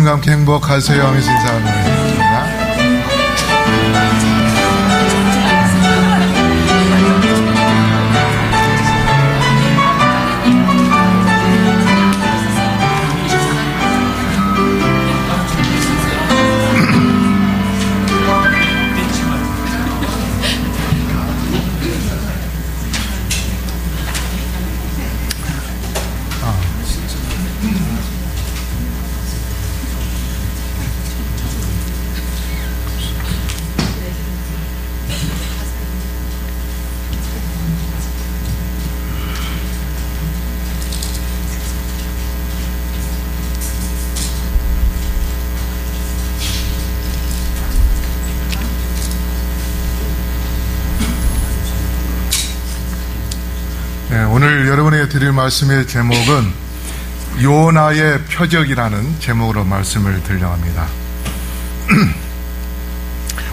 예수님과 함께 행복하세요 하면서 인사합니다. 오늘 여러분에게 드릴 말씀의 제목은 요나의 표적이라는 제목으로 말씀을 드리려고 합니다.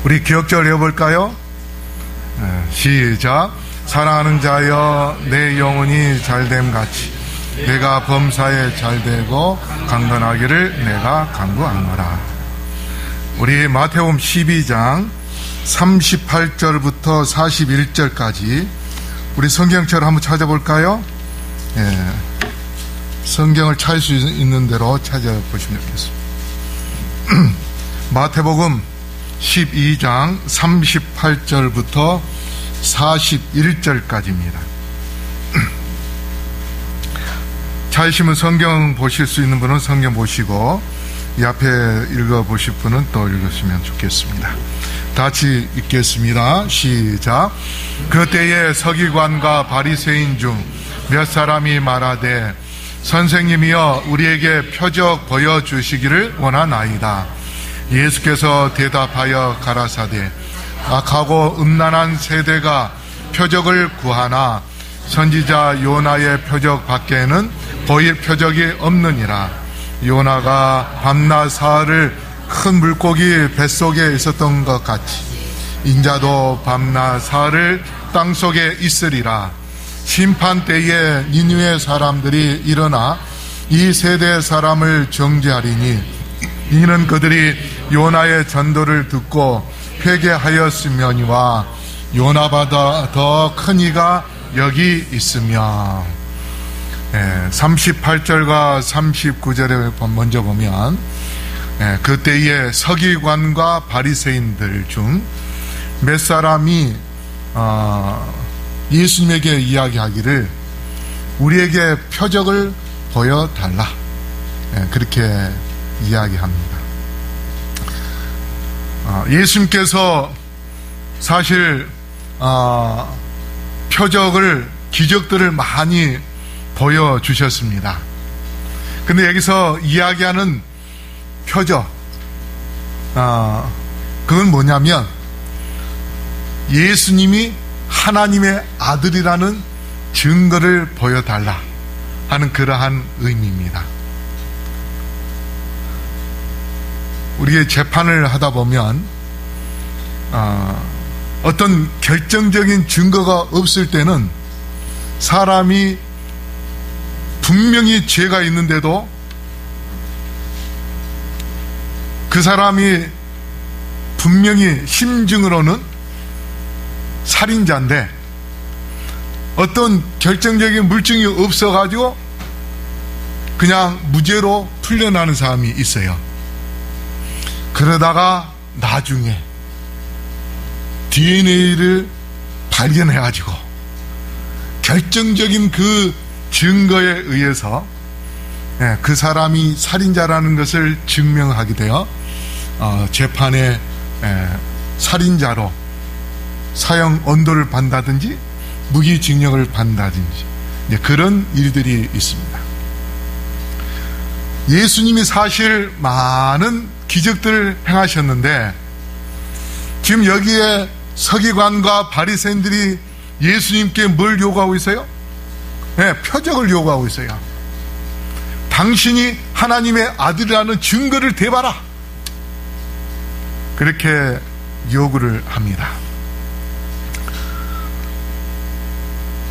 우리 기억절 해볼까요? 시작. 사랑하는 자여 내 영혼이 잘됨같이 내가 범사에 잘되고 강건하기를 내가 간구하노라. 우리 마태복음 12장 38절부터 41절까지 우리 성경처럼 한번 찾아볼까요? 성경을 찾을 수 있는 대로 찾아보시면 좋겠습니다. 마태복음 12장 38절부터 41절까지입니다. 찾으시면 성경 보실 수 있는 분은 성경 보시고 이 앞에 읽어보실 분은 또 읽으시면 좋겠습니다. 같이 읽겠습니다. 시작. 그때에 서기관과 바리새인 중 몇 사람이 말하되 선생님이여 우리에게 표적 보여주시기를 원하나이다. 예수께서 대답하여 가라사대 악하고 음란한 세대가 표적을 구하나 선지자 요나의 표적 밖에는 보일 표적이 없느니라. 요나가 밤낮 사흘을 큰 물고기 뱃속에 있었던 것 같이 인자도 밤낮 사흘을 땅속에 있으리라. 심판 때에 니느웨 사람들이 일어나 이 세대 사람을 정죄하리니 이는 그들이 요나의 전도를 듣고 회개하였으며니와 요나보다 더 큰 이가 여기 있으며. 38절과 39절을 먼저 보면 그때에 서기관과 바리새인들 중 몇 사람이 예수님에게 이야기하기를 우리에게 표적을 보여달라, 그렇게 이야기합니다. 예수님께서 사실 표적을, 기적들을 많이 보여주셨습니다. 근데 여기서 이야기하는 표적, 그건 뭐냐면 예수님이 하나님의 아들이라는 증거를 보여달라 하는 그러한 의미입니다. 우리의 재판을 하다 보면 어떤 결정적인 증거가 없을 때는 사람이 분명히 죄가 있는데도 그 사람이 분명히 심증으로는 살인자인데 어떤 결정적인 물증이 없어가지고 그냥 무죄로 풀려나는 사람이 있어요. 그러다가 나중에 DNA를 발견해가지고 결정적인 그 증거에 의해서 그 사람이 살인자라는 것을 증명하게 되어 재판에 살인자로 사형 언도를 받는다든지 무기징역을 받는다든지 그런 일들이 있습니다. 예수님이 사실 많은 기적들을 행하셨는데 지금 여기에 서기관과 바리새인들이 예수님께 뭘 요구하고 있어요? 표적을 요구하고 있어요. 당신이 하나님의 아들이라는 증거를 대봐라. 그렇게 요구를 합니다.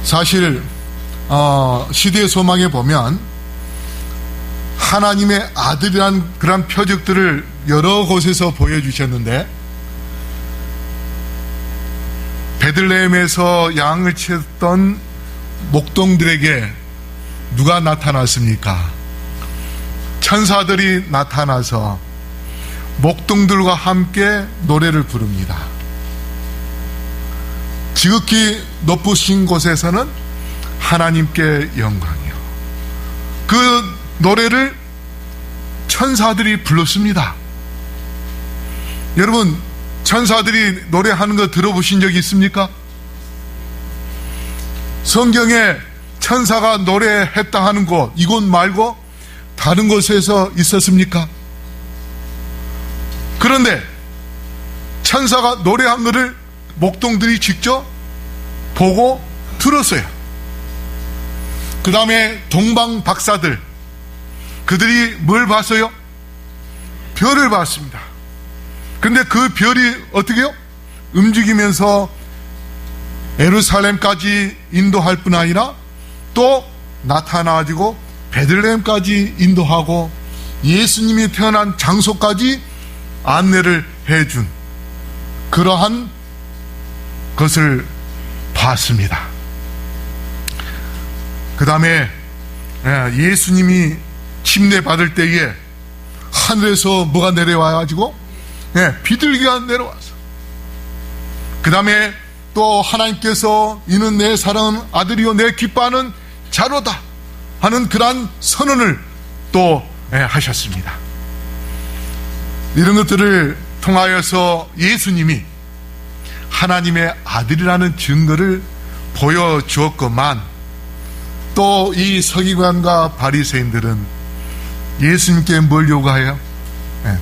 사실 시대의 소망에 보면 하나님의 아들이란 그런 표적들을 여러 곳에서 보여주셨는데 베들레헴에서 양을 치었던 목동들에게 누가 나타났습니까? 천사들이 나타나서 목동들과 함께 노래를 부릅니다. 지극히 높으신 곳에서는 하나님께 영광이요. 그 노래를 천사들이 불렀습니다. 여러분, 천사들이 노래하는 거 들어보신 적이 있습니까? 성경에 천사가 노래했다 하는 곳, 이곳 말고 다른 곳에서 있었습니까? 그런데 천사가 노래한 것을 목동들이 직접 보고 들었어요. 그 다음에 동방 박사들, 그들이 뭘 봤어요? 별을 봤습니다. 근데 그 별이 어떻게 해요? 움직이면서 예루살렘까지 인도할 뿐 아니라 또 나타나가지고 베들레헴까지 인도하고 예수님이 태어난 장소까지 안내를 해준 그러한 것을 봤습니다. 그 다음에 예수님이 침례 받을 때에 하늘에서 뭐가 내려와가지고 비둘기가 내려와서 그 다음에 또 하나님께서 이는 내 사랑하는 아들이요 내 기뻐하는 자로다 하는 그러한 선언을 또 하셨습니다. 이런 것들을 통하여서 예수님이 하나님의 아들이라는 증거를 보여주었건만 또 이 서기관과 바리새인들은 예수님께 뭘 요구해요?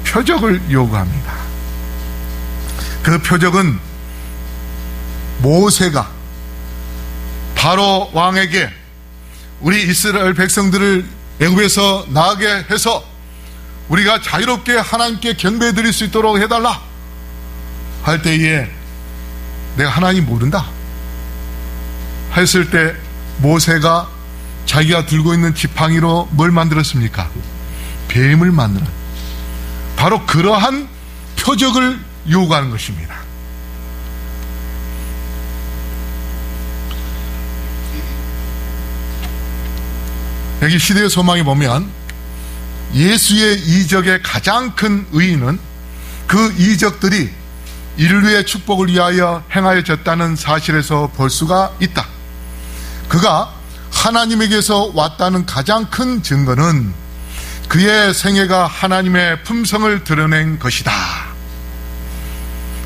표적을 요구합니다. 그 표적은 모세가 바로 왕에게 우리 이스라엘 백성들을 애굽에서 나가게 해서 우리가 자유롭게 하나님께 경배 드릴 수 있도록 해달라 할 때에 내가 하나님 모른다 했을 때 모세가 자기가 들고 있는 지팡이로 뭘 만들었습니까? 뱀을 만들어. 바로 그러한 표적을 요구하는 것입니다. 여기 시대의 소망에 보면 예수의 이적의 가장 큰 의의는 그 이적들이 인류의 축복을 위하여 행하여졌다는 사실에서 볼 수가 있다. 그가 하나님에게서 왔다는 가장 큰 증거는 그의 생애가 하나님의 품성을 드러낸 것이다.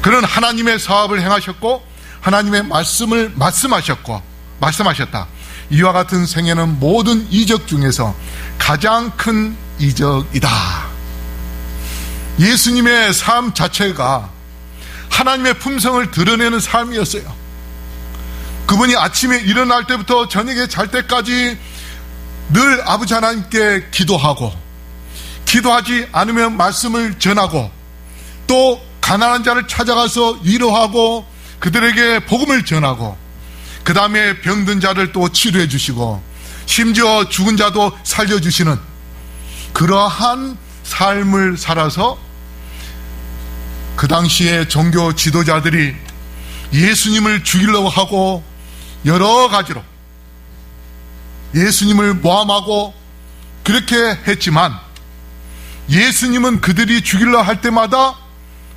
그는 하나님의 사업을 행하셨고 하나님의 말씀을 말씀하셨다. 이와 같은 생애는 모든 이적 중에서 가장 큰 이적이다. 예수님의 삶 자체가 하나님의 품성을 드러내는 삶이었어요. 그분이 아침에 일어날 때부터 저녁에 잘 때까지 늘 아버지 하나님께 기도하고 기도하지 않으면 말씀을 전하고 또 가난한 자를 찾아가서 위로하고 그들에게 복음을 전하고 그 다음에 병든 자를 또 치료해 주시고 심지어 죽은 자도 살려주시는 그러한 삶을 살아서 그 당시에 종교 지도자들이 예수님을 죽이려고 하고 여러 가지로 예수님을 모함하고 그렇게 했지만 예수님은 그들이 죽이려 할 때마다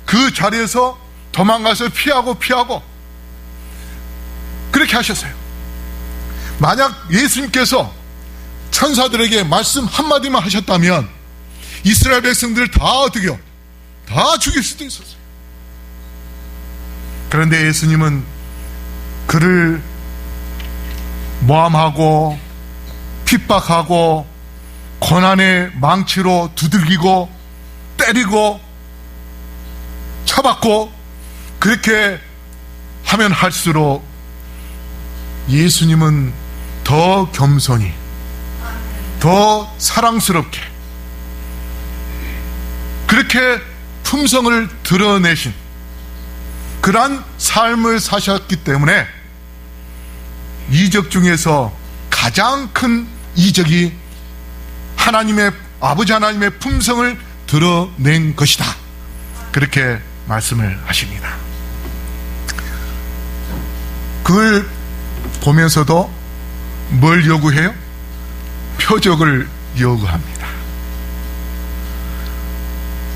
그 자리에서 도망가서 피하고 그렇게 하셨어요. 만약 예수님께서 천사들에게 말씀 한마디만 하셨다면 이스라엘 백성들을 다 어떻게요? 다 죽일 수도 있었어요. 그런데 예수님은 그를 모함하고 핍박하고 고난의 망치로 두들기고 때리고 쳐받고 그렇게 하면 할수록 예수님은 더 겸손히 더 사랑스럽게 그렇게 품성을 드러내신 그러한 삶을 사셨기 때문에 이적 중에서 가장 큰 이적이 하나님의 아버지 하나님의 품성을 드러낸 것이다. 그렇게 말씀을 하십니다. 그걸 보면서도 뭘 요구해요? 표적을 요구합니다.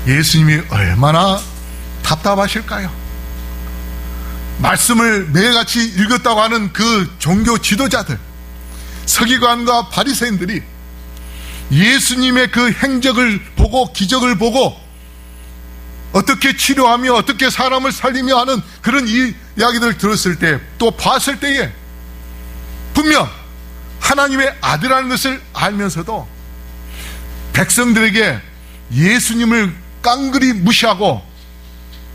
예수님이 얼마나 답답하실까요? 말씀을 매일같이 읽었다고 하는 그 종교 지도자들, 서기관과 바리새인들이 예수님의 그 행적을 보고 기적을 보고 어떻게 치료하며 어떻게 사람을 살리며 하는 그런 이야기들을 들었을 때, 또 봤을 때에 분명 하나님의 아들이라는 것을 알면서도 백성들에게 예수님을 깡그리 무시하고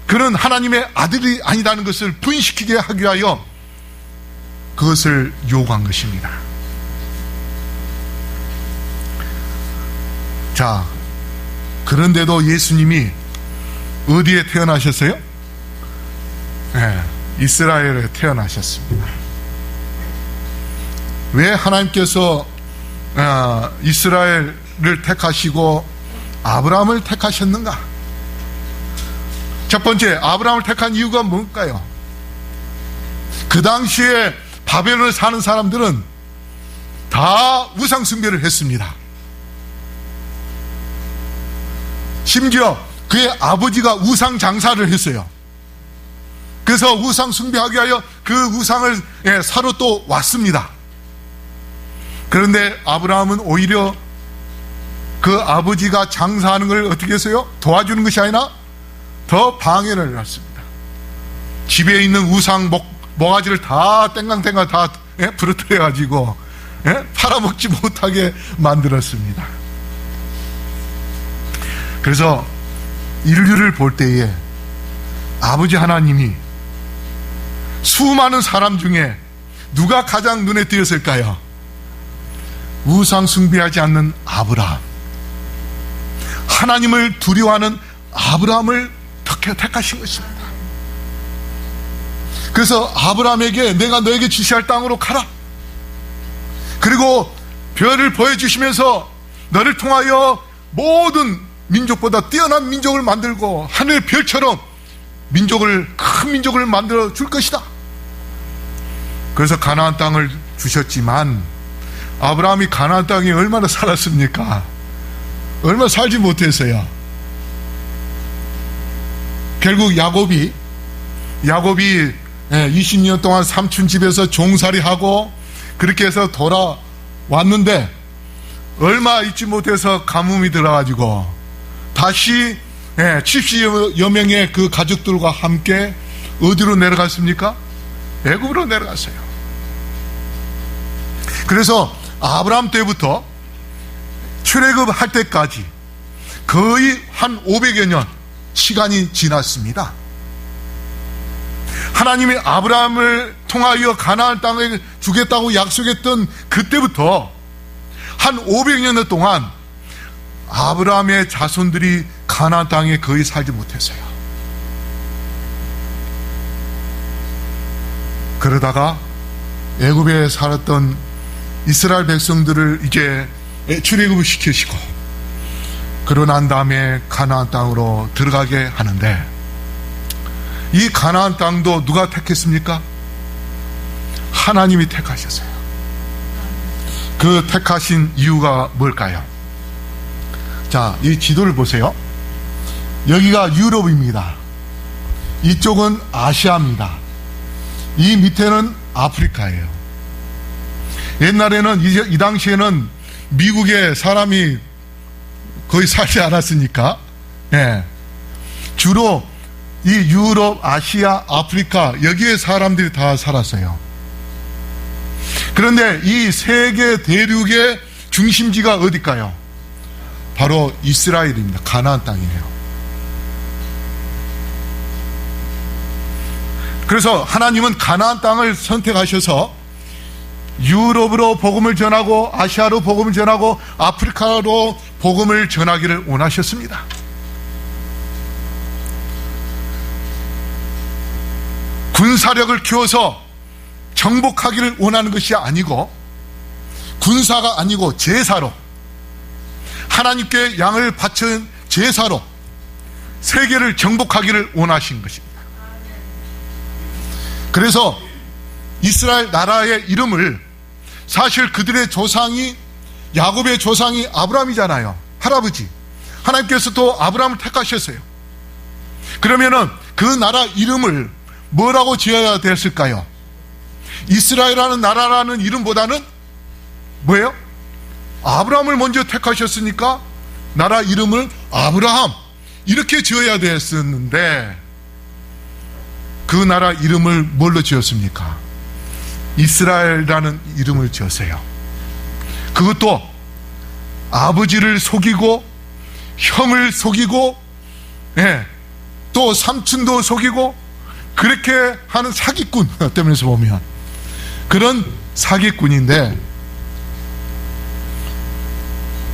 그는 하나님의 아들이 아니라는 것을 부인시키게 하기 위하여 그것을 요구한 것입니다. 자, 그런데도 예수님이 어디에 태어나셨어요? 네, 이스라엘에 태어나셨습니다. 왜 하나님께서 이스라엘을 택하시고 아브라함을 택하셨는가? 첫 번째, 아브라함을 택한 이유가 뭘까요? 그 당시에 바벨론에 사는 사람들은 다 우상 숭배를 했습니다. 심지어 그의 아버지가 우상 장사를 했어요. 그래서 우상 숭배하기 위하여 그 우상을 사러 또 왔습니다. 그런데 아브라함은 오히려 그 아버지가 장사하는 걸 어떻게 했어요? 도와주는 것이 아니라 더 방해를 했습니다. 집에 있는 우상 모가지를 다 땡강땡강 다 부러뜨려가지고 팔아먹지 못하게 만들었습니다. 그래서 인류를 볼 때에 아버지 하나님이 수많은 사람 중에 누가 가장 눈에 띄었을까요? 우상 숭배하지 않는 아브라함, 하나님을 두려워하는 아브라함을 택하신 것입니다. 그래서 아브라함에게 내가 너에게 지시할 땅으로 가라, 그리고 별을 보여주시면서 너를 통하여 모든 민족보다 뛰어난 민족을 만들고 하늘 별처럼 큰 민족을 만들어 줄 것이다. 그래서 가나안 땅을 주셨지만 아브라함이 가나안 땅에 얼마나 살았습니까? 얼마 살지 못했어요. 결국 야곱이 20년 동안 삼촌 집에서 종살이하고 그렇게 해서 돌아왔는데 얼마 있지 못해서 가뭄이 들어가지고 다시 70여 명의 그 가족들과 함께 어디로 내려갔습니까? 애굽으로 내려갔어요. 그래서 아브라함 때부터 출애굽할 때까지 거의 한 500여 년 시간이 지났습니다. 하나님이 아브라함을 통하여 가나안 땅을 주겠다고 약속했던 그때부터 한 500년 동안 아브라함의 자손들이 가나안 땅에 거의 살지 못했어요. 그러다가 애굽에 살았던 이스라엘 백성들을 이제 출애굽을 시키시고 그러고 난 다음에 가나안 땅으로 들어가게 하는데, 이 가나안 땅도 누가 택했습니까? 하나님이 택하셨어요. 그 택하신 이유가 뭘까요? 자, 이 지도를 보세요. 여기가 유럽입니다. 이쪽은 아시아입니다. 이 밑에는 아프리카예요. 옛날에는 이 당시에는 미국에 사람이 거의 살지 않았으니까, 예. 주로 이 유럽, 아시아, 아프리카 여기에 사람들이 다 살았어요. 그런데 이 세계 대륙의 중심지가 어딜까요? 바로 이스라엘입니다. 가나안 땅이에요. 그래서 하나님은 가나안 땅을 선택하셔서 유럽으로 복음을 전하고 아시아로 복음을 전하고 아프리카로 복음을 전하기를 원하셨습니다. 군사력을 키워서 정복하기를 원하는 것이 아니고, 군사가 아니고 제사로, 하나님께 양을 바친 제사로 세계를 정복하기를 원하신 것입니다. 그래서 이스라엘 나라의 이름을, 사실 그들의 조상이, 야곱의 조상이 아브라함이잖아요. 할아버지. 하나님께서 또 아브라함을 택하셨어요. 그러면은 그 나라 이름을 뭐라고 지어야 됐을까요? 이스라엘이라는 나라라는 이름보다는 뭐예요? 아브라함을 먼저 택하셨으니까 나라 이름을 아브라함 이렇게 지어야 됐었는데, 그 나라 이름을 뭘로 지었습니까? 이스라엘이라는 이름을 지었어요. 그것도 아버지를 속이고 형을 속이고, 예, 또 삼촌도 속이고, 그렇게 하는 사기꾼, 어떤 면에서 보면 그런 사기꾼인데,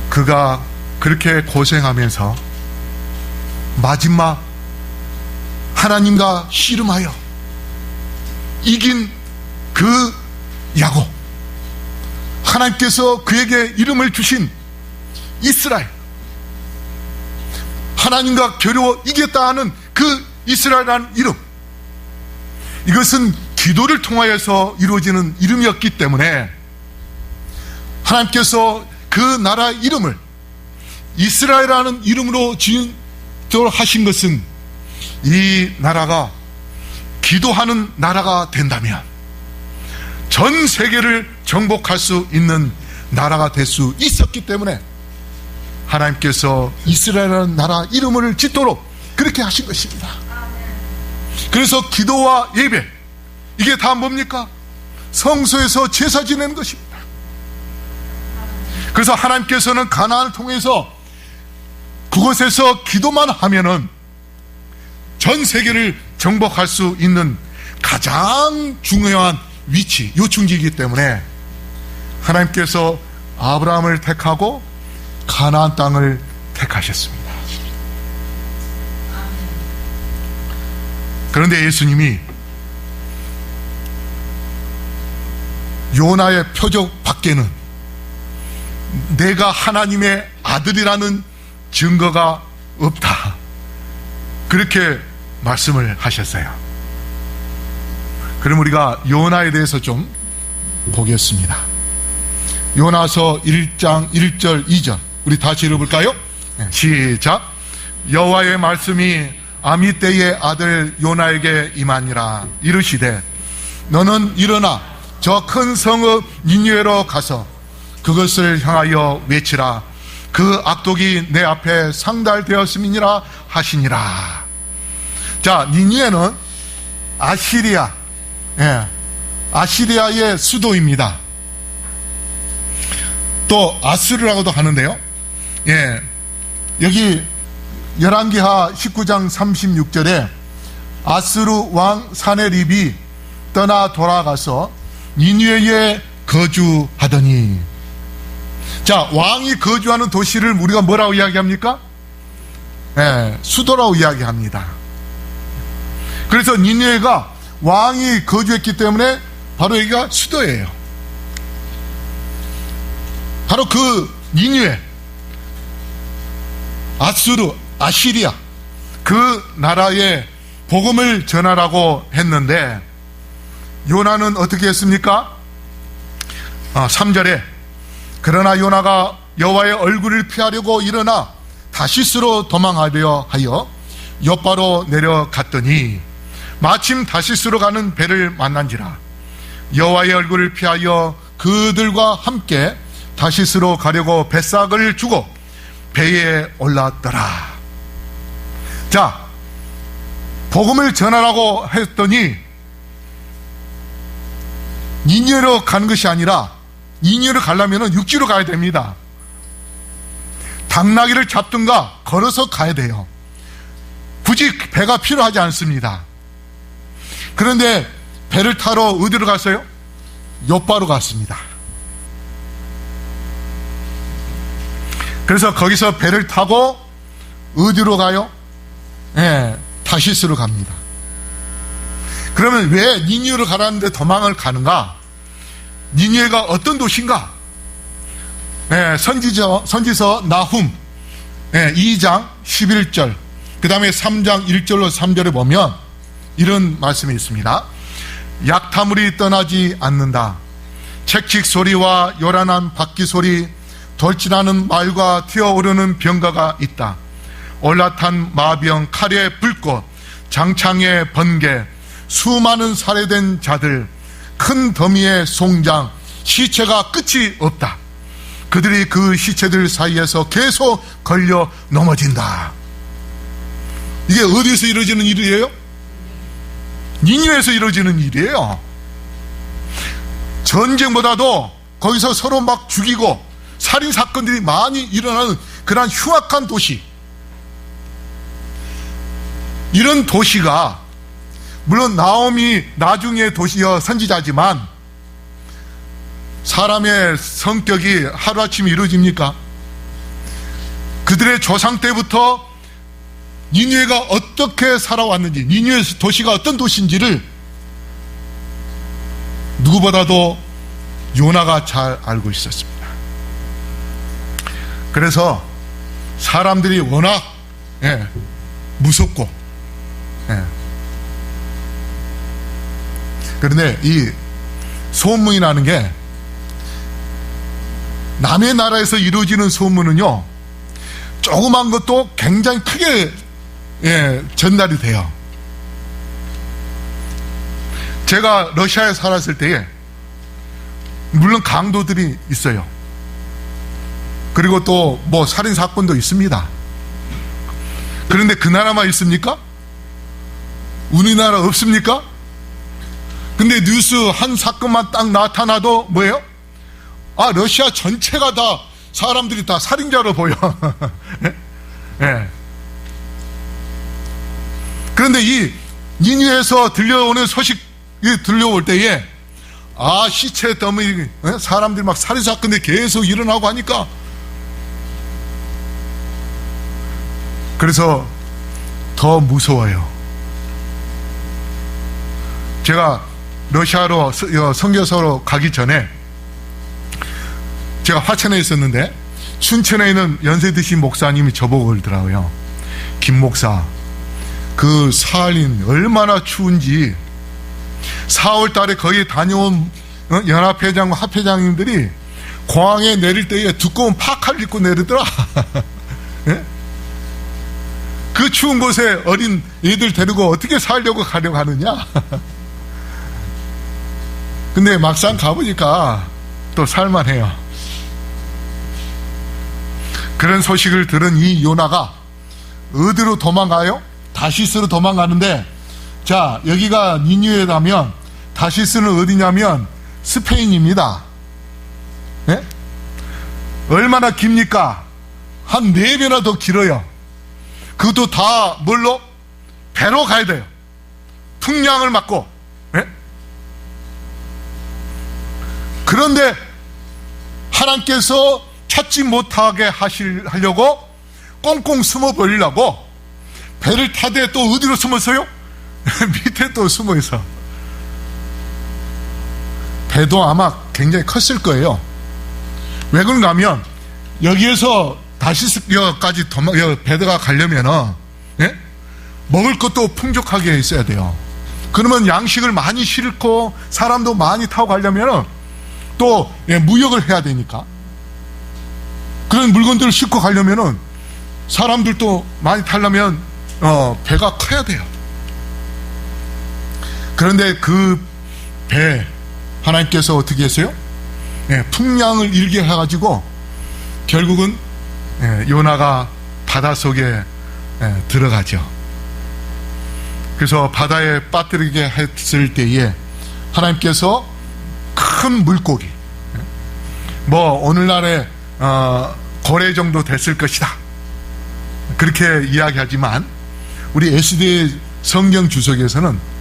그가 그렇게 고생하면서 마지막 하나님과 씨름하여 이긴 그 야곱, 하나님께서 그에게 이름을 주신 이스라엘, 하나님과 겨루어 이겼다 하는 그 이스라엘이라는 이름, 이것은 기도를 통하여서 이루어지는 이름이었기 때문에 하나님께서 그 나라 이름을 이스라엘이라는 이름으로 지도록 하신 것은 이 나라가 기도하는 나라가 된다면 전 세계를 정복할 수 있는 나라가 될 수 있었기 때문에 하나님께서 이스라엘이라는 나라 이름을 짓도록 그렇게 하신 것입니다. 그래서 기도와 예배, 이게 다 뭡니까? 성소에서 제사 지내는 것입니다. 그래서 하나님께서는 가나안을 통해서 그곳에서 기도만 하면은 전 세계를 정복할 수 있는 가장 중요한 위치, 요충지이기 때문에 하나님께서 아브라함을 택하고 가나안 땅을 택하셨습니다. 그런데 예수님이 요나의 표적 밖에는 내가 하나님의 아들이라는 증거가 없다, 그렇게 말씀을 하셨어요. 그럼 우리가 요나에 대해서 좀 보겠습니다. 요나서 1장 1절 2절 우리 다시 읽어볼까요? 시작. 여호와의 말씀이 아미떼의 아들 요나에게 임하니라. 이르시되 너는 일어나 저 큰 성읍 니느웨로 가서 그것을 향하여 외치라. 그 악독이 내 앞에 상달되었음이니라 하시니라. 자, 니느웨는 아시리아, 아시리아의 수도입니다. 또 아수르라고도 하는데요. 여기 열왕기하 19장 36절에 아수르 왕 사네립이 떠나 돌아가서 니느웨에 거주하더니, 자, 왕이 거주하는 도시를 우리가 뭐라고 이야기합니까? 수도라고 이야기합니다. 그래서 니느웨가 왕이 거주했기 때문에 바로 여기가 수도예요. 바로 그 니느웨, 아수르, 아시리아, 그 나라에 복음을 전하라고 했는데 요나는 어떻게 했습니까? 3절에 그러나 요나가 여호와의 얼굴을 피하려고 일어나 다시스로 도망하려 하여 욥바로 내려갔더니 마침 다시스로 가는 배를 만난지라. 여호와의 얼굴을 피하여 그들과 함께 다시스로 가려고 뱃삭을 주고 배에 올랐더라. 자, 복음을 전하라고 했더니 니느웨로 가는 것이 아니라, 니느웨로 가려면 육지로 가야 됩니다. 당나귀를 잡든가 걸어서 가야 돼요. 굳이 배가 필요하지 않습니다. 그런데 배를 타러 어디로 갔어요? 요바로 갔습니다. 그래서 거기서 배를 타고 어디로 가요? 다시스로 갑니다. 그러면 왜 니느웨로 가라는데 도망을 가는가? 니느웨가 어떤 도시인가? 선지서 나훔 2장 11절, 그 다음에 3장 1절로 3절에 보면 이런 말씀이 있습니다. 약타물이 떠나지 않는다. 책칙 소리와 요란한 바퀴 소리, 돌진하는 말과 튀어오르는 병가가 있다. 올라탄 마병, 칼의 불꽃, 장창의 번개, 수많은 살해된 자들, 큰 더미의 송장, 시체가 끝이 없다. 그들이 그 시체들 사이에서 계속 걸려 넘어진다. 이게 어디서 이루어지는 일이에요? 니느웨에서 이루어지는 일이에요. 전쟁보다도 거기서 서로 막 죽이고 살인사건들이 많이 일어나는 그런 흉악한 도시, 이런 도시가, 물론 나홈이 나중에 도시여 선지자지만 사람의 성격이 하루아침에 이루어집니까? 그들의 조상 때부터 니느웨가 어떻게 살아왔는지, 니느웨 도시가 어떤 도시인지를 누구보다도 요나가 잘 알고 있었습니다. 그래서 사람들이 워낙 무섭고, 그런데 이 소문이라는 게, 남의 나라에서 이루어지는 소문은요, 조그만 것도 굉장히 크게 전달이 돼요. 제가 러시아에 살았을 때에 물론 강도들이 있어요. 그리고 또 뭐 살인사건도 있습니다. 그런데 그 나라만 있습니까? 우리나라 없습니까? 근데 뉴스 한 사건만 딱 나타나도 뭐예요? 아, 러시아 전체가 다, 사람들이 다 살인자로 보여. 그런데 이 니느웨에서 들려오는 소식이 들려올 때에, 아, 시체 더미, 사람들이 막 살인사건이 계속 일어나고 하니까, 그래서 더 무서워요. 제가 러시아로 선교사로 가기 전에 제가 화천에 있었는데, 춘천에 있는 연세 드신 목사님이 저보고 그러더라고요. 김 목사, 그 사할린 얼마나 추운지 4월 달에 거기 다녀온 연합회장과 합회장님들이 공항에 내릴 때에 두꺼운 파카를 입고 내리더라. 그 추운 곳에 어린 애들 데리고 어떻게 살려고 가려고 하느냐. 근데 막상 가보니까 또 살만해요. 그런 소식을 들은 이 요나가 어디로 도망가요? 다시스로 도망가는데, 자, 여기가 니느웨라면 다시스는 어디냐면 스페인입니다. 얼마나 깁니까? 한 4배나 더 길어요. 그것도 다 뭘로? 배로 가야 돼요. 풍량을 맞고. 그런데 하나님께서 찾지 못하게 하려고 꽁꽁 숨어 버리려고 배를 타되 또 어디로 숨었어요? 밑에 또 숨어 있어. 배도 아마 굉장히 컸을 거예요. 왜 그런가 하면 여기에서 다시스까지 배가 가려면은 먹을 것도 풍족하게 있어야 돼요. 그러면 양식을 많이 싣고 사람도 많이 타고 가려면은 또 무역을 해야 되니까, 그런 물건들을 싣고 가려면은 사람들도 많이 타려면 배가 커야 돼요. 그런데 그 배 하나님께서 어떻게 했어요? 풍랑을 일게 해가지고 결국은 요나가 바다 속에 들어가죠. 그래서 바다에 빠뜨리게 했을 때에 하나님께서 큰 물고기, 오늘날의 고래 정도 됐을 것이다, 그렇게 이야기하지만 우리 SD 성경 주석에서는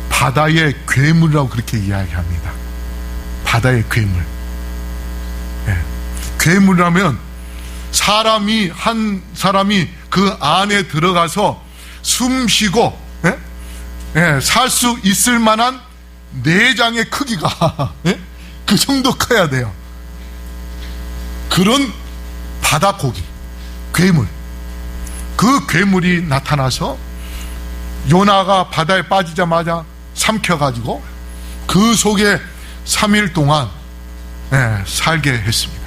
바다의 괴물이라고 그렇게 이야기합니다. 바다의 괴물. 괴물이라면 한 사람이 그 안에 들어가서 숨 쉬고 살 수 있을 만한 내장의 크기가 그 정도 커야 돼요. 그런 바다 고기, 괴물. 그 괴물이 나타나서 요나가 바다에 빠지자마자 삼켜가지고 그 속에 3일 동안 살게 했습니다.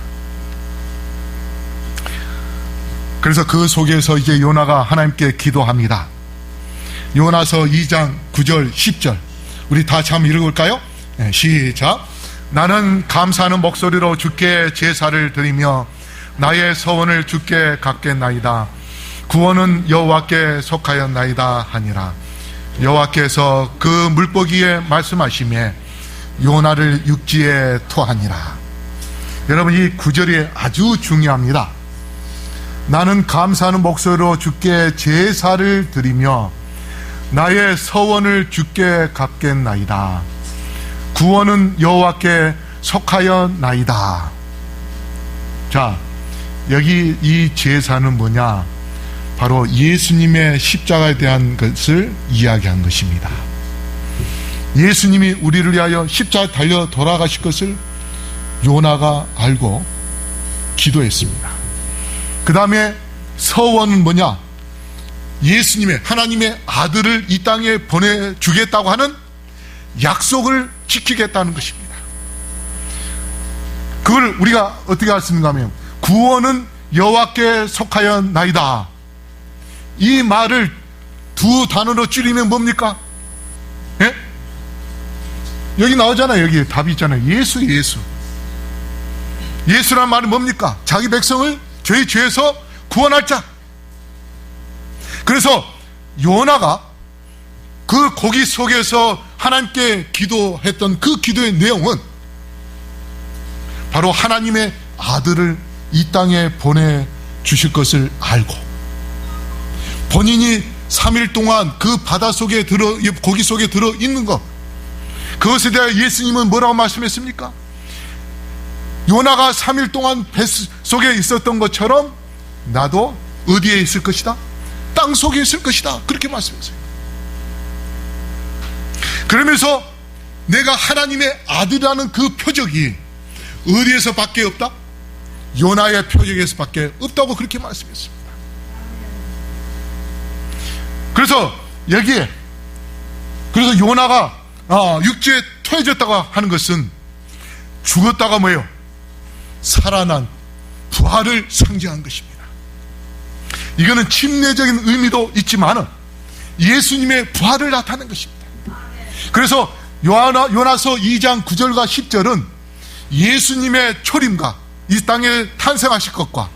그래서 그 속에서 이제 요나가 하나님께 기도합니다. 요나서 2장 9절 10절 우리 다시 한번 읽어볼까요? 시작. 나는 감사하는 목소리로 주께 제사를 드리며 나의 서원을 주께 갚겠나이다. 구원은 여호와께 속하였나이다 하니라. 여호와께서 그 물고기에 말씀하시매 요나를 육지에 토하니라. 여러분, 이 구절이 아주 중요합니다. 나는 감사하는 목소리로 주께 제사를 드리며 나의 서원을 주께 갚겠나이다. 구원은 여호와께 속하였나이다. 자, 여기 이 제사는 뭐냐? 바로 예수님의 십자가에 대한 것을 이야기한 것입니다. 예수님이 우리를 위하여 십자가에 달려 돌아가실 것을 요나가 알고 기도했습니다. 그 다음에 서원은 뭐냐? 예수님의, 하나님의 아들을 이 땅에 보내주겠다고 하는 약속을 지키겠다는 것입니다. 그걸 우리가 어떻게 할 수 있는가 하면 구원은 여호와께 속하였나이다. 이 말을 두 단어로 줄이면 뭡니까? 예? 여기 나오잖아요. 여기 답이 있잖아요. 예수. 예수란 말은 뭡니까? 자기 백성을 저희 죄에서 구원할 자. 그래서 요나가 그 고기 속에서 하나님께 기도했던 그 기도의 내용은 바로 하나님의 아들을 이 땅에 보내주실 것을 알고 본인이 3일 동안 그 바다 속에 고기 속에 들어있는 것, 그것에 대해 예수님은 뭐라고 말씀했습니까? 요나가 3일 동안 배 속에 있었던 것처럼 나도 어디에 있을 것이다? 땅 속에 있을 것이다. 그렇게 말씀했어요. 그러면서 내가 하나님의 아들이라는 그 표적이 어디에서 밖에 없다? 요나의 표적에서 밖에 없다고 그렇게 말씀했습니다. 그래서 여기에, 그래서 요나가 육지에 토해졌다고 하는 것은 죽었다가 뭐예요? 살아난 부활을 상징한 것입니다. 이거는 침례적인 의미도 있지만은 예수님의 부활을 나타낸 것입니다. 그래서 요나서 2장 9절과 10절은 예수님의 초림과 이 땅에 탄생하실 것과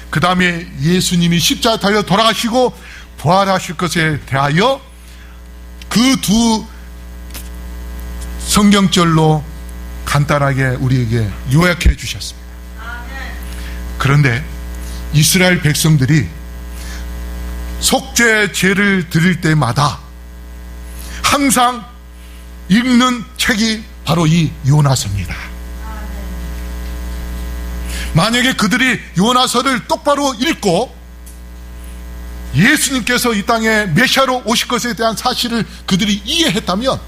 그 다음에 예수님이 십자가에 달려 돌아가시고 부활하실 것에 대하여 그 두 성경절로 간단하게 우리에게 요약해 주셨습니다. 그런데 이스라엘 백성들이 속죄 제를 드릴 때마다 항상 읽는 책이 바로 이 요나서입니다. 만약에 그들이 요나서를 똑바로 읽고 예수님께서 이 땅에 메시아로 오실 것에 대한 사실을 그들이 이해했다면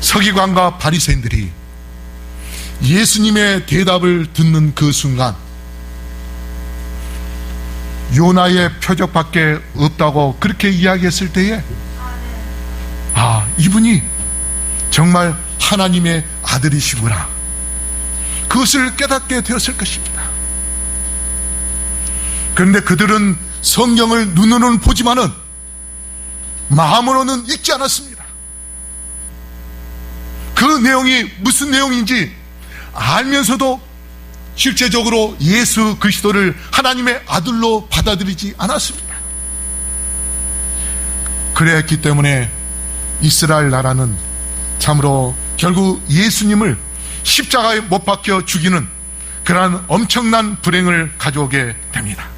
서기관과 바리새인들이 예수님의 대답을 듣는 그 순간 요나의 표적밖에 없다고 그렇게 이야기했을 때에 이분이 정말 하나님의 아들이시구나, 그것을 깨닫게 되었을 것입니다. 그런데 그들은 성경을 눈으로는 보지만은 마음으로는 읽지 않았습니다. 내용이 무슨 내용인지 알면서도 실제적으로 예수 그리스도를 하나님의 아들로 받아들이지 않았습니다. 그랬기 때문에 이스라엘 나라는 참으로 결국 예수님을 십자가에 못 박혀 죽이는 그러한 엄청난 불행을 가져오게 됩니다.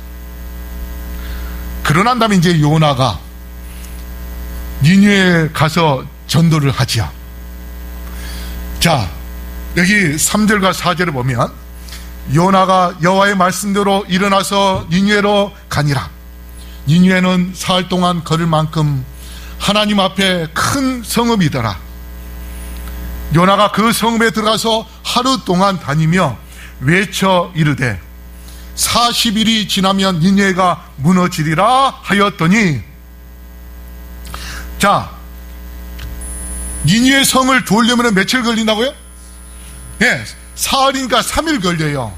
그러난 다음에 이제 요나가 니느웨에 가서 전도를 하지요. 자, 여기 3절과 4절을 보면 요나가 여호와의 말씀대로 일어나서 니느웨로 가니라. 니느웨는 사흘 동안 걸을 만큼 하나님 앞에 큰 성읍이더라. 요나가 그 성읍에 들어가서 하루 동안 다니며 외쳐 이르되 40일이 지나면 니느웨가 무너지리라 하였더니, 자, 니느웨 성을 돌려면 며칠 걸린다고요? 네, 사흘이니까 3일 걸려요.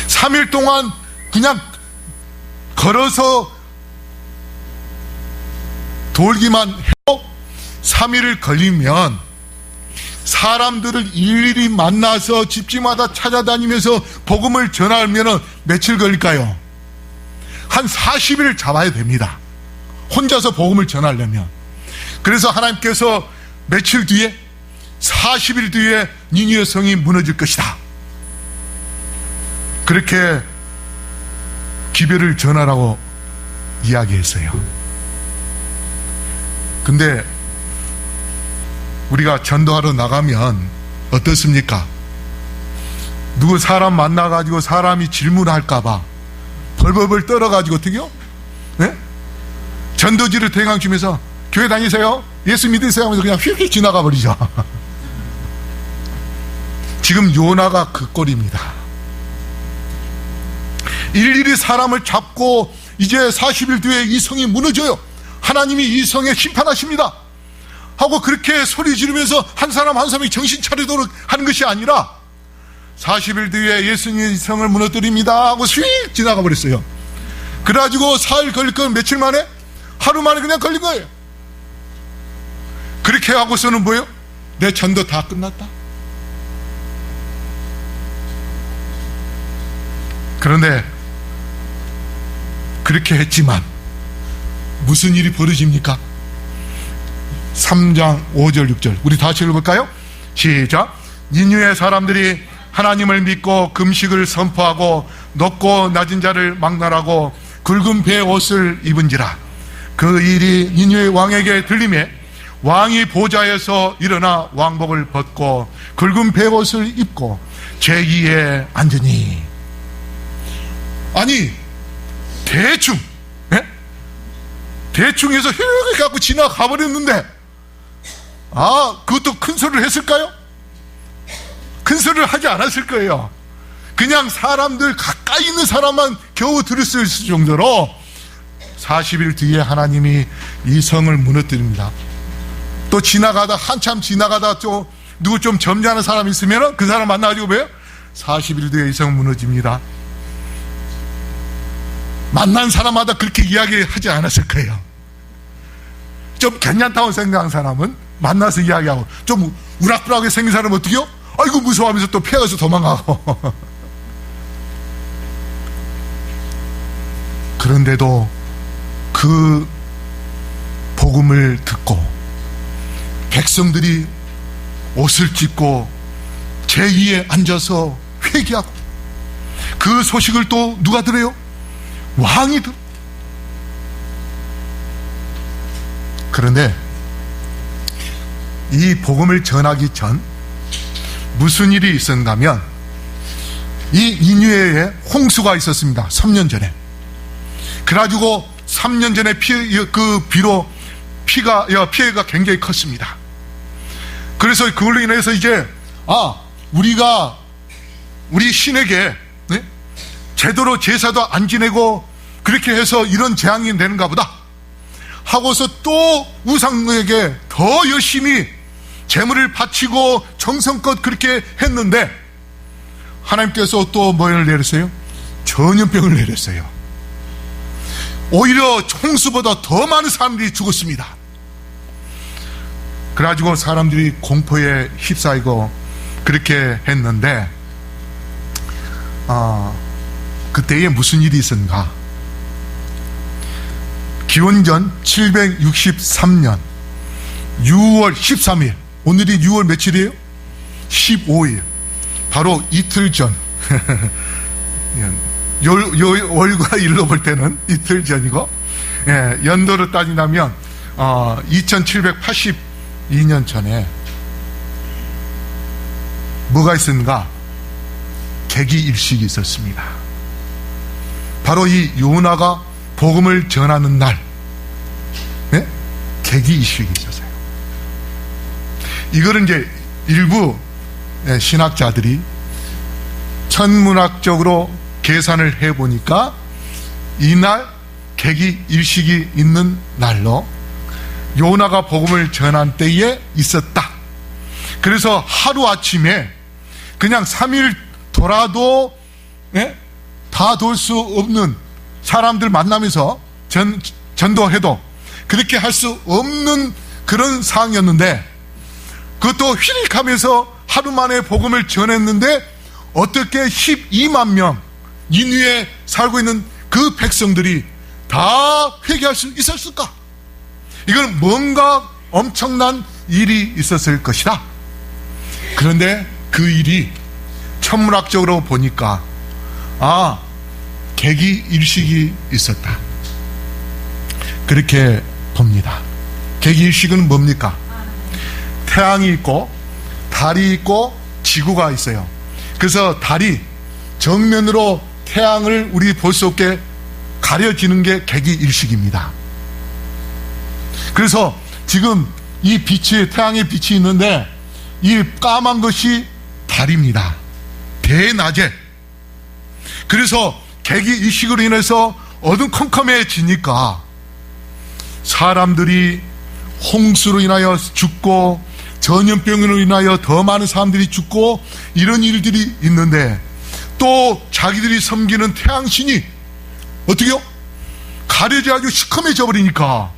3일 동안 그냥 걸어서 돌기만 해도 3일을 걸리면 사람들을 일일이 만나서 집집마다 찾아다니면서 복음을 전하면 며칠 걸릴까요? 한 40일 잡아야 됩니다. 혼자서 복음을 전하려면. 그래서 하나님께서 며칠 뒤에 40일 뒤에 니느웨 성이 무너질 것이다. 그렇게 기별을 전하라고 이야기했어요. 근데 우리가 전도하러 나가면 어떻습니까? 누구 사람 만나가지고 사람이 질문할까봐 벌벌벌 떨어가지고 어떻게요? 네? 전도지를 대강 주면서 교회 다니세요? 예수 믿으세요? 하면서 그냥 휙휙 지나가 버리죠. 지금 요나가 그 꼴입니다. 일일이 사람을 잡고 이제 40일 뒤에 이 성이 무너져요. 하나님이 이 성에 심판하십니다 하고 그렇게 소리 지르면서 한 사람 한 사람이 정신 차리도록 하는 것이 아니라 40일 뒤에 예수님의 성을 무너뜨립니다 하고 휙 지나가 버렸어요. 그래가지고 사흘 걸릴 건 며칠 만에? 하루 만에 그냥 걸린 거예요. 그렇게 하고서는 뭐예요? 내 전도 다 끝났다. 그런데 그렇게 했지만 무슨 일이 벌어집니까? 3장 5절 6절 우리 다시 읽어볼까요? 시작. 니느웨 사람들이 하나님을 믿고 금식을 선포하고 높고 낮은 자를 막론하고 굵은 배의 옷을 입은지라. 그 일이 니느웨 왕에게 들리매 왕이 보좌에서 일어나 왕복을 벗고 굵은 배의 옷을 입고 제2에 앉으니. 아니 대충 대충 해서 이렇게 갖고 지나가 버렸는데, 그것도 큰 소리를 했을까요? 큰 소리를 하지 않았을 거예요. 그냥 사람들 가까이 있는 사람만 겨우 들을 수 있을 정도로 40일 뒤에 하나님이 이 성을 무너뜨립니다. 또 지나가다 한참 지나가다 또 누구 좀 점잖은 사람 있으면 그 사람 만나가지고 왜요? 40일 뒤에 이 성 무너집니다. 만난 사람마다 그렇게 이야기하지 않았을 거예요. 좀 괜찮다고 생각하는 사람은 만나서 이야기하고, 좀 우락부락하게 생긴 사람은 어떻게요? 아이고 무서워하면서 또 피해가서 도망가고. 그런데도 그 복음을 듣고 백성들이 옷을 찢고 제2에 앉아서 회개하고, 그 소식을 또 누가 들어요? 왕이 들어. 그런데 이 복음을 전하기 전 무슨 일이 있었는가 하면, 이 니느웨에 홍수가 있었습니다. 3년 전에. 그래가지고 3년 전에 피해가 굉장히 컸습니다. 그래서 그걸로 인해서 이제 우리가 우리 신에게 제대로 제사도 안 지내고 그렇게 해서 이런 재앙이 되는가 보다 하고서 또 우상에게 더 열심히 재물을 바치고 정성껏 그렇게 했는데, 하나님께서 또 뭘 내렸어요? 전염병을 내렸어요. 오히려 홍수보다 더 많은 사람들이 죽었습니다. 그래가지고 사람들이 공포에 휩싸이고 그렇게 했는데, 그때에 무슨 일이 있었는가? 기원전 763년 6월 13일, 오늘이 6월 며칠이에요? 15일. 바로 이틀 전, 월과 일로 볼 때는 이틀 전이고, 연도로 따진다면 2782년 전에 뭐가 있었는가? 계기일식이 있었습니다. 바로 이 요나가 복음을 전하는 날, 계기일식이 있었어요. 이거를 이제 일부 신학자들이 천문학적으로 계산을 해보니까 이날 계기일식이 있는 날로 요나가 복음을 전한 때에 있었다. 그래서 하루아침에 그냥 3일 돌아도 다 돌 수 없는 사람들 만나면서 전도해도 그렇게 할 수 없는 그런 상황이었는데, 그것도 휘릭하면서 하루 만에 복음을 전했는데 어떻게 12만 명 니느웨에 살고 있는 그 백성들이 다 회개할 수 있었을까? 이건 뭔가 엄청난 일이 있었을 것이다. 그런데 그 일이 천문학적으로 보니까 계기일식이 있었다, 그렇게 봅니다. 계기일식은 뭡니까? 태양이 있고 달이 있고 지구가 있어요. 그래서 달이 정면으로 태양을 우리 볼 수 없게 가려지는 게 계기일식입니다. 그래서 지금 이 빛이, 태양의 빛이 있는데 이 까만 것이 달입니다. 대낮에. 그래서 계기일식으로 인해서 어두컴컴해지니까 사람들이 홍수로 인하여 죽고 전염병으로 인하여 더 많은 사람들이 죽고 이런 일들이 있는데, 또 자기들이 섬기는 태양신이 어떻게요? 가려져 아주 시커매져 버리니까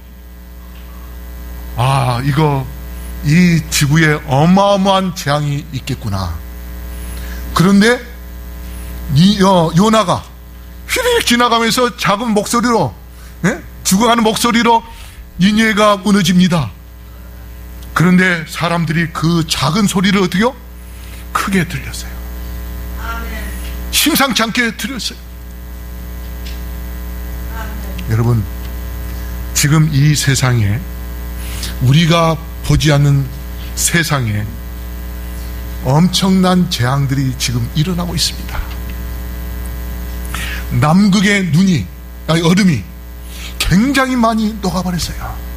이 지구에 어마어마한 재앙이 있겠구나. 그런데 요나가 휘리릭 지나가면서 작은 목소리로, 죽어가는 목소리로 니느웨가 무너집니다. 그런데 사람들이 그 작은 소리를 어떻게요? 크게 들렸어요. 심상치 않게 들렸어요. 여러분, 지금 이 세상에, 우리가 보지 않는 세상에 엄청난 재앙들이 지금 일어나고 있습니다. 남극의 얼음이 굉장히 많이 녹아버렸어요.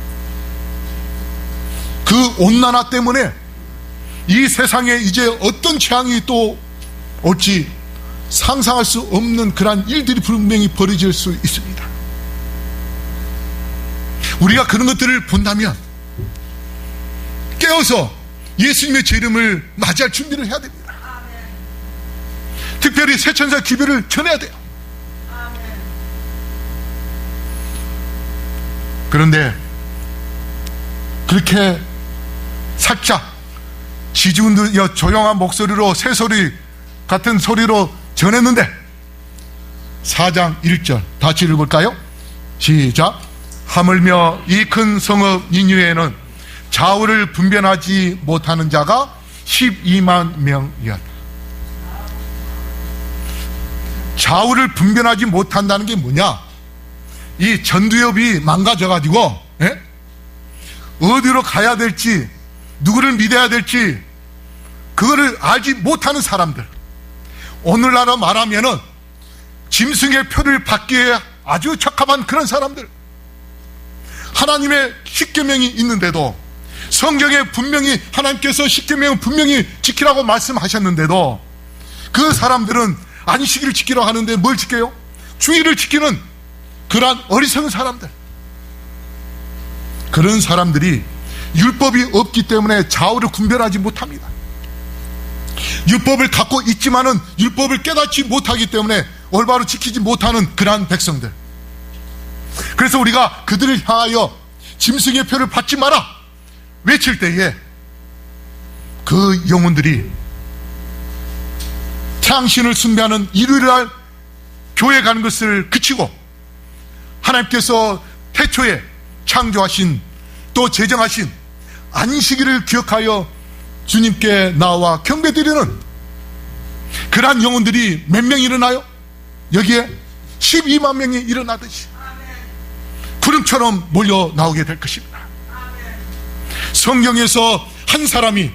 그 온난화 때문에 이 세상에 이제 어떤 재앙이 또 올지 상상할 수 없는 그러한 일들이 분명히 벌어질 수 있습니다. 우리가 그런 것들을 본다면 깨어서 예수님의 제 이름을 맞이할 준비를 해야 됩니다. 특별히 새천사 기별을 전해야 돼요. 그런데 그렇게 살짝 지지운드 조용한 목소리로, 새소리 같은 소리로 전했는데 4장 1절 다시 읽어볼까요? 시작. 하물며 이 큰 성읍 니느웨에는 좌우를 분별하지 못하는 자가 12만 명이었다. 좌우를 분별하지 못한다는 게 뭐냐? 이 전두엽이 망가져가지고 어디로 가야 될지, 누구를 믿어야 될지 그거를 알지 못하는 사람들, 오늘날로 말하면은 짐승의 표를 받기에 아주 적합한 그런 사람들, 하나님의 십계명이 있는데도, 성경에 분명히 하나님께서 십계명을 분명히 지키라고 말씀하셨는데도 그 사람들은 안식일을 지키라고 하는데 뭘 지켜요? 주일을 지키는 그러한 어리석은 사람들. 그런 사람들이 율법이 없기 때문에 좌우를 분별하지 못합니다. 율법을 갖고 있지만은 율법을 깨닫지 못하기 때문에 올바로 지키지 못하는 그러한 백성들. 그래서 우리가 그들을 향하여 짐승의 표를 받지 마라, 외칠 때에 그 영혼들이 태양신을 숭배하는 일요일날 교회 가는 것을 그치고 하나님께서 태초에 창조하신 또 제정하신 안식일을 기억하여 주님께 나와 경배드리는 그러한 영혼들이 몇 명 일어나요? 여기에 12만 명이 일어나듯이 구름처럼 몰려 나오게 될 것입니다. 성경에서 한 사람이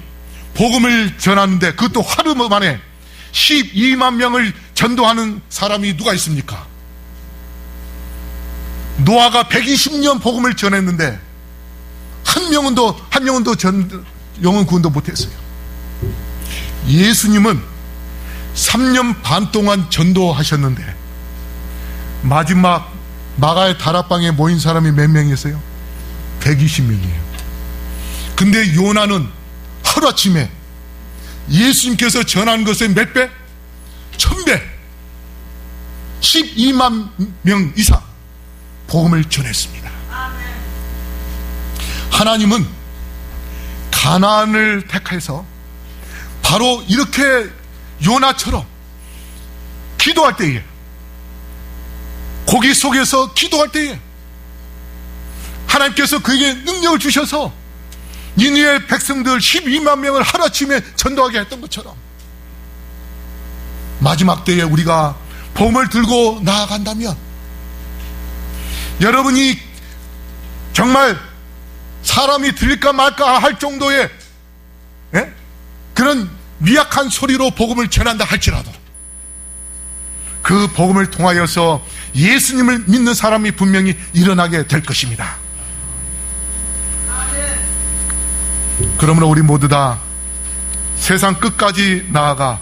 복음을 전하는데 그것도 하루 만에 12만 명을 전도하는 사람이 누가 있습니까? 노아가 120년 복음을 전했는데 한 명도 영혼 구원도 못했어요. 예수님은 3년 반 동안 전도하셨는데 마지막 마가의 다락방에 모인 사람이 몇 명이었어요? 120명이에요. 근데 요나는 하루아침에 예수님께서 전한 것의 몇 배? 1000배 12만 명 이상 복음을 전했습니다. 하나님은 가나안을 택해서 바로 이렇게 요나처럼 기도할 때에, 고기 속에서 기도할 때에 하나님께서 그에게 능력을 주셔서 니느웨 백성들 12만 명을 하루아침에 전도하게 했던 것처럼 마지막 때에 우리가 복음을 들고 나아간다면 여러분이 정말 사람이 들릴까 말까 할 정도의 그런 미약한 소리로 복음을 전한다 할지라도 그 복음을 통하여서 예수님을 믿는 사람이 분명히 일어나게 될 것입니다. 그러므로 우리 모두 다 세상 끝까지 나아가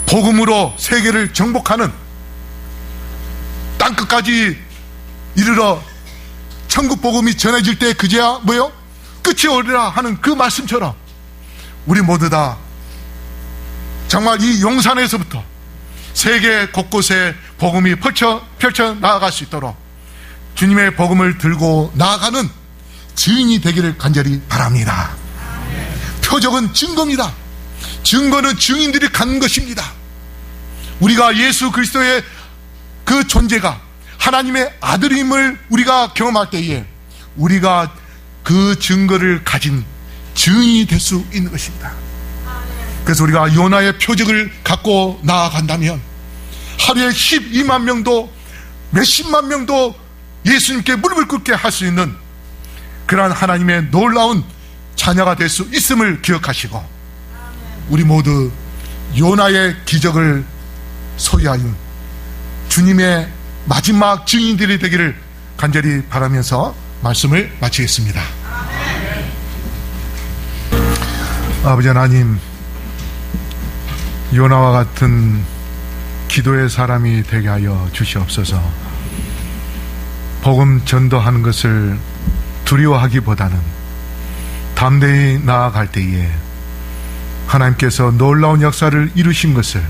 복음으로 세계를 정복하는, 땅끝까지 이르러 천국 복음이 전해질 때 그제야 뭐요? 끝이 오리라 하는 그 말씀처럼 우리 모두 다 정말 이 용산에서부터 세계 곳곳에 복음이 펼쳐 나아갈 수 있도록 주님의 복음을 들고 나아가는 증인이 되기를 간절히 바랍니다. 표적은 증거입니다. 증거는 증인들이 갖는 것입니다. 우리가 예수 그리스도의 그 존재가 하나님의 아들임을 우리가 경험할 때에 우리가 그 증거를 가진 증인이 될 수 있는 것입니다. 그래서 우리가 요나의 표적을 갖고 나아간다면 하루에 12만 명도 몇십만 명도 예수님께 무릎을 꿇게 할 수 있는 그러한 하나님의 놀라운 자녀가 될 수 있음을 기억하시고 우리 모두 요나의 기적을 소유하는 주님의 마지막 증인들이 되기를 간절히 바라면서 말씀을 마치겠습니다. 아버지 하나님, 요나와 같은 기도의 사람이 되게 하여 주시옵소서. 복음 전도하는 것을 두려워하기보다는 담대히 나아갈 때에 하나님께서 놀라운 역사를 이루신 것을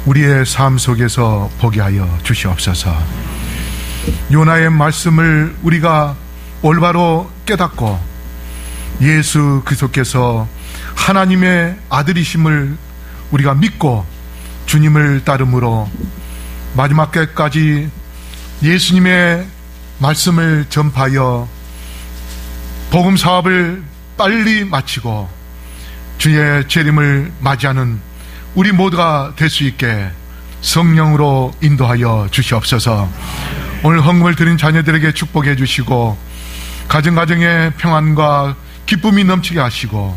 우리의 삶 속에서 보게 하여 주시옵소서. 요나의 말씀을 우리가 올바로 깨닫고 예수 그리스도께서 하나님의 아들이심을 우리가 믿고 주님을 따름으로 마지막 때까지 예수님의 말씀을 전파하여 복음 사업을 빨리 마치고 주의 재림을 맞이하는 우리 모두가 될 수 있게 성령으로 인도하여 주시옵소서. 오늘 헌금을 드린 자녀들에게 축복해 주시고 가정가정의 평안과 기쁨이 넘치게 하시고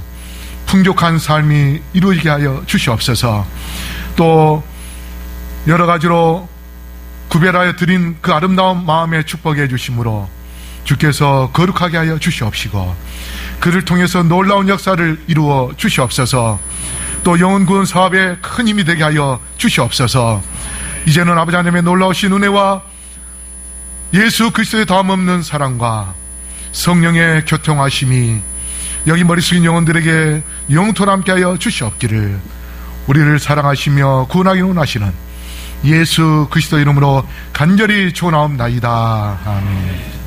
풍족한 삶이 이루어지게 하여 주시옵소서. 또 여러 가지로 구별하여 드린 그 아름다운 마음에 축복해 주심으로 주께서 거룩하게 하여 주시옵시고 그를 통해서 놀라운 역사를 이루어 주시옵소서. 또 영혼 구원 사업에 큰 힘이 되게 하여 주시옵소서. 이제는 아버지 하나님의 놀라우신 은혜와 예수 그리스도의 다음없는 사랑과 성령의 교통하심이 여기 머리 숙인 영혼들에게 영토로 함께 하여 주시옵기를 우리를 사랑하시며 구원하기 원하시는 예수 그리스도 이름으로 간절히 축원하옵나이다. 아멘.